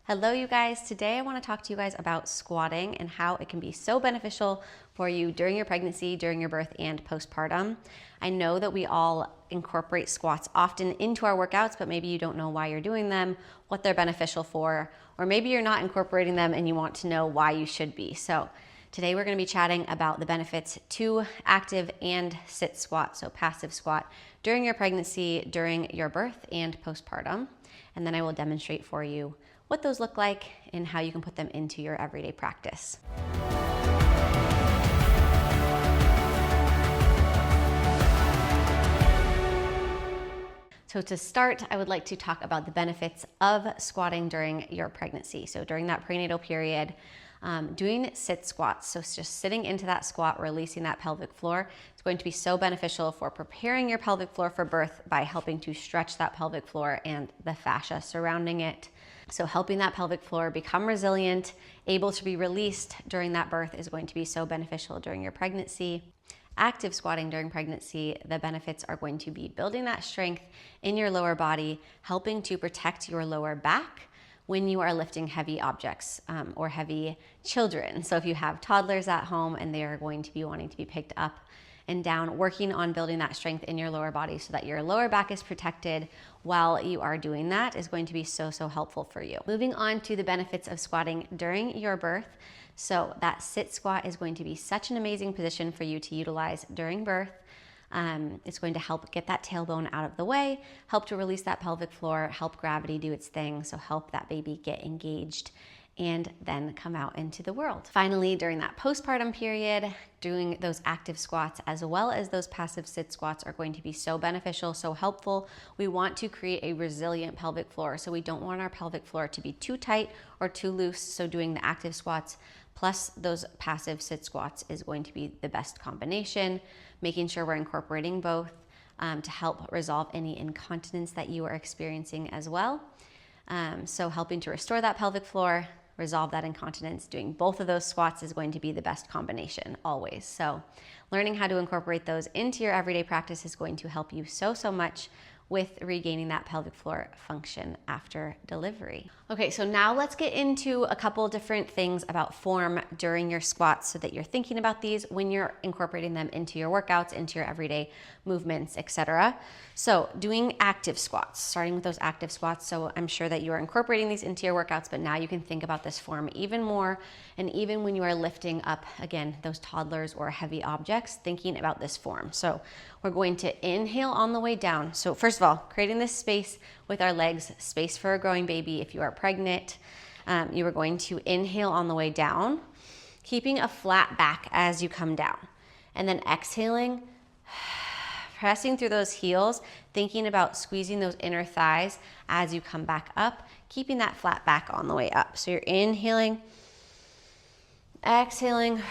Hello, you guys. Today I want to talk to you guys about squatting and how it can be so beneficial for you during your pregnancy, during your birth, and postpartum. I know that we all incorporate squats often into our workouts, but maybe you don't know why you're doing them, what they're beneficial for, or maybe you're not incorporating them and you want to know why you should be. So today we're going to be chatting about the benefits to active and sit squat, so passive squat, during your pregnancy, during your birth, and postpartum. And then I will demonstrate for you what those look like and how you can put them into your everyday practice. So to start, I would like to talk about the benefits of squatting during your pregnancy. So during that prenatal period, doing sit squats, so just sitting into that squat, releasing that pelvic floor, is going to be so beneficial for preparing your pelvic floor for birth by helping to stretch that pelvic floor and the fascia surrounding it. So helping that pelvic floor become resilient, able to be released during that birth is going to be so beneficial during your pregnancy. Active squatting during pregnancy, the benefits are going to be building that strength in your lower body, helping to protect your lower back when you are lifting heavy objects or heavy children. So if you have toddlers at home and they are going to be wanting to be picked up and down, working on building that strength in your lower body so that your lower back is protected while you are doing that is going to be so helpful for you. Moving on to the benefits of squatting during your birth. So that sit squat is going to be such an amazing position for you to utilize during birth. It's going to help get that tailbone out of the way, help to release that pelvic floor, help gravity do its thing, so help that baby get engaged and then come out into the world. Finally, during that postpartum period, doing those active squats as well as those passive sit squats are going to be so beneficial, so helpful. We want to create a resilient pelvic floor, so we don't want our pelvic floor to be too tight or too loose, so doing the active squats plus those passive sit squats is going to be the best combination, making sure we're incorporating both to help resolve any incontinence that you are experiencing as well. So helping to restore that pelvic floor, resolve that incontinence, doing both of those squats is going to be the best combination always. So learning how to incorporate those into your everyday practice is going to help you so much with regaining that pelvic floor function after delivery. Okay, so now let's get into a couple different things about form during your squats so that you're thinking about these when you're incorporating them into your workouts, into your everyday movements, etc. So doing active squats, starting with those active squats. So I'm sure that you are incorporating these into your workouts, but now you can think about this form even more. And even when you are lifting up, again, those toddlers or heavy objects, thinking about this form. So we're going to inhale on the way down. So first of all, creating this space with our legs, space for a growing baby. If you are pregnant, you are going to inhale on the way down, keeping a flat back as you come down. And then exhaling, pressing through those heels, thinking about squeezing those inner thighs as you come back up, keeping that flat back on the way up. So you're inhaling, exhaling,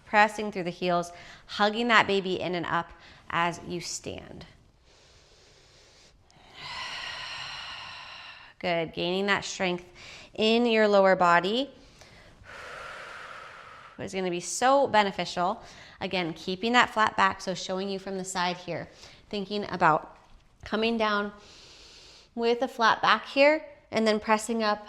pressing through the heels, hugging that baby in and up as you stand. Good, gaining that strength in your lower body is going to be so beneficial. Again, keeping that flat back, so showing you from the side here, thinking about coming down with a flat back here and then pressing up,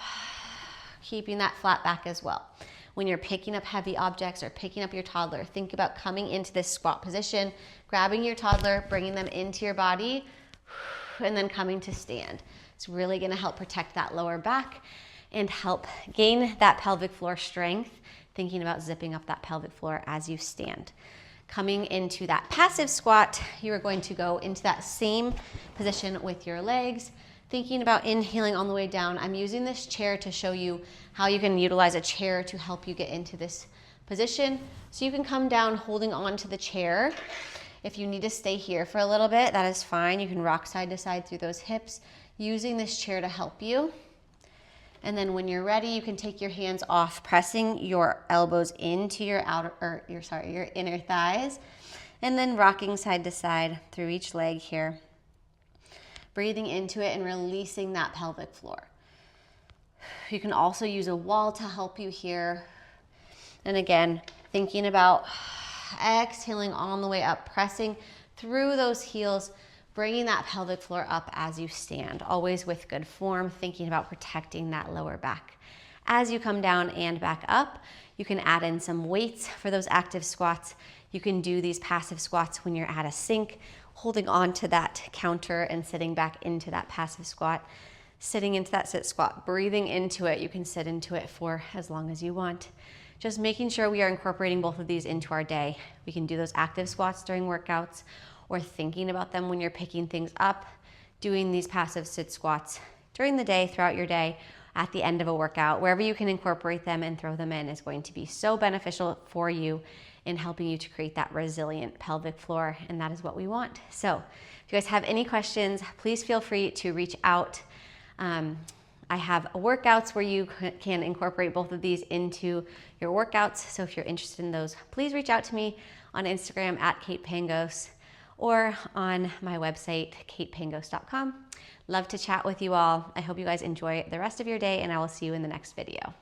keeping that flat back as well. When you're picking up heavy objects or picking up your toddler, think about coming into this squat position, grabbing your toddler, bringing them into your body, and then coming to stand. It's really going to help protect that lower back and help gain that pelvic floor strength, thinking about zipping up that pelvic floor as you stand. Coming into that passive squat, you are going to go into that same position with your legs, thinking about inhaling on the way down. I'm using this chair to show you how you can utilize a chair to help you get into this position. So you can come down holding on to the chair. If you need to stay here for a little bit, that is fine. You can rock side to side through those hips, using this chair to help you. And then when you're ready, you can take your hands off, pressing your elbows into your your inner thighs, and then rocking side to side through each leg here. Breathing into it and releasing that pelvic floor. You can also use a wall to help you here. And again, thinking about exhaling on the way up, pressing through those heels, bringing that pelvic floor up as you stand, always with good form, thinking about protecting that lower back. As you come down and back up, you can add in some weights for those active squats. You can do these passive squats when you're at a sink, holding on to that counter and sitting back into that passive squat, sitting into that sit squat, breathing into it. You can sit into it for as long as you want. Just making sure we are incorporating both of these into our day. We can do those active squats during workouts, or thinking about them when you're picking things up, doing these passive sit squats during the day, throughout your day, at the end of a workout. Wherever you can incorporate them and throw them in is going to be so beneficial for you in helping you to create that resilient pelvic floor, and that is what we want. So if you guys have any questions, please feel free to reach out. I have workouts where you can incorporate both of these into your workouts. So if you're interested in those, please reach out to me on Instagram at Kate Pangos, or on my website, katepangos.com. Love to chat with you all. I hope you guys enjoy the rest of your day, and I will see you in the next video.